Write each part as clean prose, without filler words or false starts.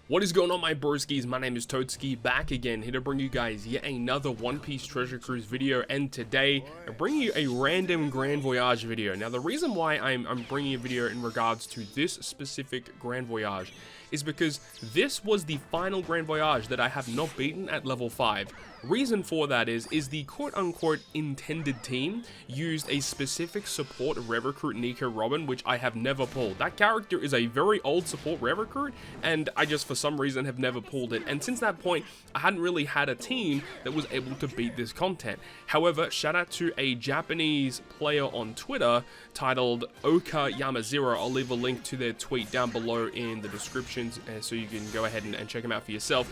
What is going on, my broskiis? My name is Toadski, back again, here to bring you guys yet another One Piece Treasure Cruise video, and today I'm bringing you a random Grand Voyage video. Now, the reason why I'm bringing a video in regards to this specific Grand Voyage is because this was the final Grand Voyage that I have not beaten at level 5. Reason for that is the quote-unquote intended team used a specific support rev recruit Nico Robin, which I have never pulled. That character is a very old support rev recruit, and I just for some reason have never pulled it, and since that point I hadn't really had a team that was able to beat this content. However, shout out to a Japanese player on Twitter titled Oka Yamazero. I'll leave a link to their tweet down below in the description so you can go ahead and check them out for yourself.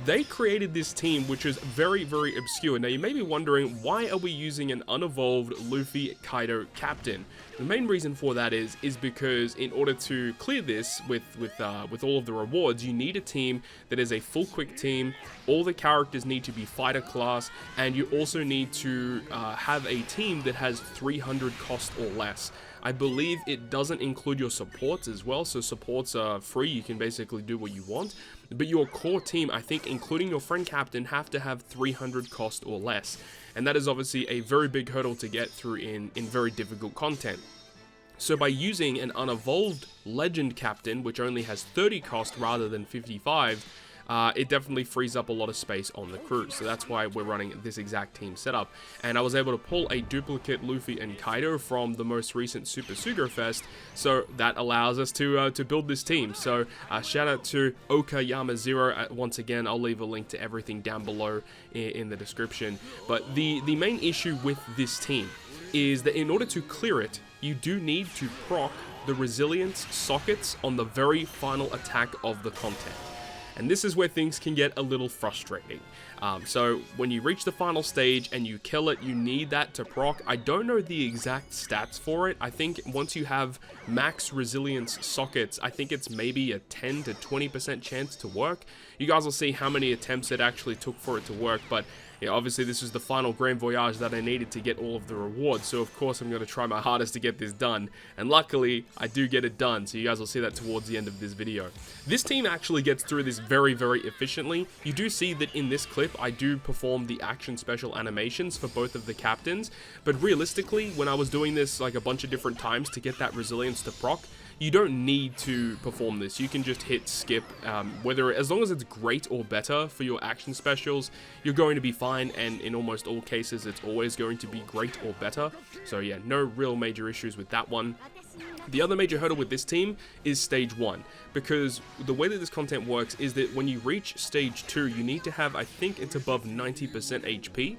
They created this team which is very, very obscure. Now, you may be wondering, why are we using an unevolved Luffy Kaido captain? The main reason for that is because in order to clear this with all of the rewards, you need a team that is a full quick team. All the characters need to be fighter class, and you also need to have a team that has 300 cost or less. I believe it doesn't include your supports as well, so supports are free, you can basically do what you want. But your core team, I think, including your friend captain, have to have 300 cost or less. And that is obviously a very big hurdle to get through in very difficult content. So by using an unevolved legend captain, which only has 30 cost rather than 55, it definitely frees up a lot of space on the crew. So that's why we're running this exact team setup. And I was able to pull a duplicate Luffy and Kaido from the most recent Super Sugo Fest, so that allows us to build this team. So shout out to Oka Yamazero. Once again, I'll leave a link to everything down below in the description. But the main issue with this team is that in order to clear it, you do need to proc the resilience sockets on the very final attack of the content. And this is where things can get a little frustrating. So when you reach the final stage and you kill it, you need that to proc. I don't know the exact stats for it. I think once you have max resilience sockets, I think it's maybe a 10 to 20% chance to work. You guys will see how many attempts it actually took for it to work, but yeah, obviously this is the final Grand Voyage that I needed to get all of the rewards, so of course I'm going to try my hardest to get this done, and luckily I do get it done, so you guys will see that towards the end of this video. This team actually gets through this very, very efficiently. You do see that in this clip I do perform the action special animations for both of the captains, but realistically when I was doing this like a bunch of different times to get that resilience to proc, you don't need to perform this. You can just hit skip, as long as it's great or better for your action specials, you're going to be fine, and in almost all cases it's always going to be great or better. So yeah, no real major issues with that one. The other major hurdle with this team is stage 1, because the way that this content works is that when you reach stage 2, you need to have, I think it's above 90% HP.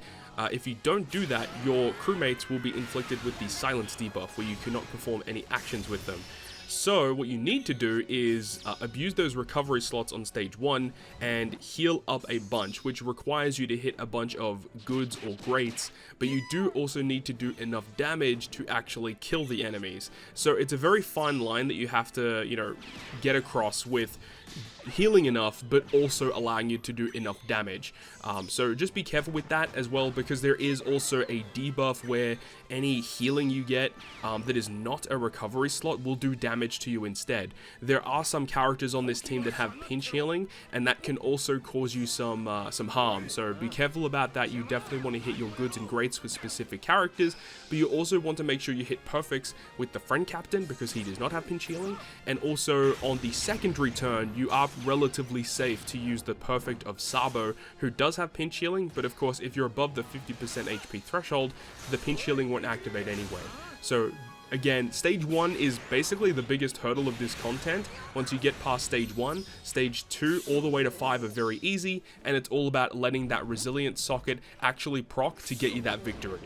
If you don't do that, your crewmates will be inflicted with the silence debuff, where you cannot perform any actions with them. So what you need to do is abuse those recovery slots on stage 1 and heal up a bunch, which requires you to hit a bunch of goods or greats, but you do also need to do enough damage to actually kill the enemies. So it's a very fine line that you have to, get across with healing enough, but also allowing you to do enough damage. So just be careful with that as well, because there is also a debuff where any healing you get that is not a recovery slot will do damage to you instead. There are some characters on this team that have pinch healing, and that can also cause you some harm. So be careful about that. You definitely want to hit your goods and greats with specific characters, but you also want to make sure you hit perfects with the friend captain, because he does not have pinch healing, and also on the secondary turn you are relatively safe to use the perfect of Sabo, who does have pinch healing, but of course if you're above the 50% HP threshold, the pinch healing won't activate anyway. So again, stage 1 is basically the biggest hurdle of this content. Once you get past stage 1, stage 2 all the way to 5 are very easy, and it's all about letting that resilience socket actually proc to get you that victory.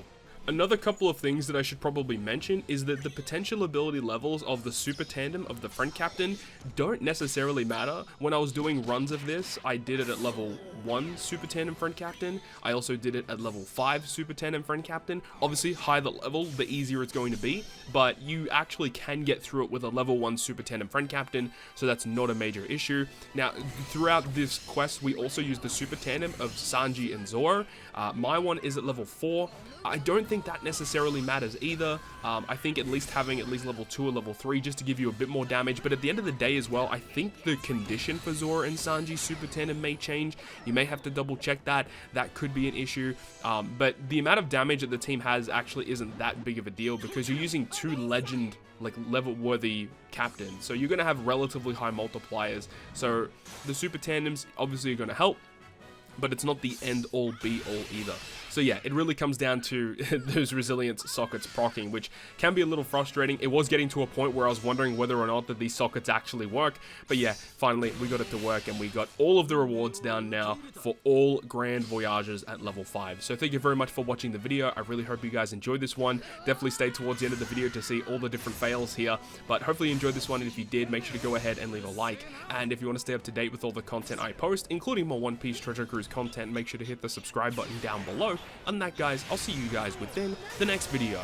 Another couple of things that I should probably mention is that the potential ability levels of the super tandem of the friend captain don't necessarily matter. When I was doing runs of this, I did it at level 1 Super Tandem Friend Captain. I also did it at level 5 Super Tandem Friend Captain. Obviously, higher the level, the easier it's going to be, but you actually can get through it with a level 1 Super Tandem Friend Captain, so that's not a major issue. Now, throughout this quest, we also use the Super Tandem of Sanji and Zoro. My one is at level 4. I don't think that necessarily matters either. I think at least having at least level 2 or level 3 just to give you a bit more damage, but at the end of the day as well, I think the condition for Zoro and Sanji Super Tandem may change. You may have to double check that. That could be an issue, but the amount of damage that the team has actually isn't that big of a deal because you're using 2 legend, like, level worthy captains, so you're going to have relatively high multipliers. So the Super Tandems obviously are going to help, but it's not the end-all be-all either. So yeah, it really comes down to those resilience sockets proccing, which can be a little frustrating. It was getting to a point where I was wondering whether or not that these sockets actually work. But yeah, finally we got it to work and we got all of the rewards down now for all Grand Voyages at level 5. So thank you very much for watching the video. I really hope you guys enjoyed this one. Definitely stay towards the end of the video to see all the different fails here. But hopefully you enjoyed this one, and if you did, make sure to go ahead and leave a like. And if you want to stay up to date with all the content I post, including more One Piece Treasure Cruise content, make sure to hit the subscribe button down below. And that, guys, I'll see you guys within the next video.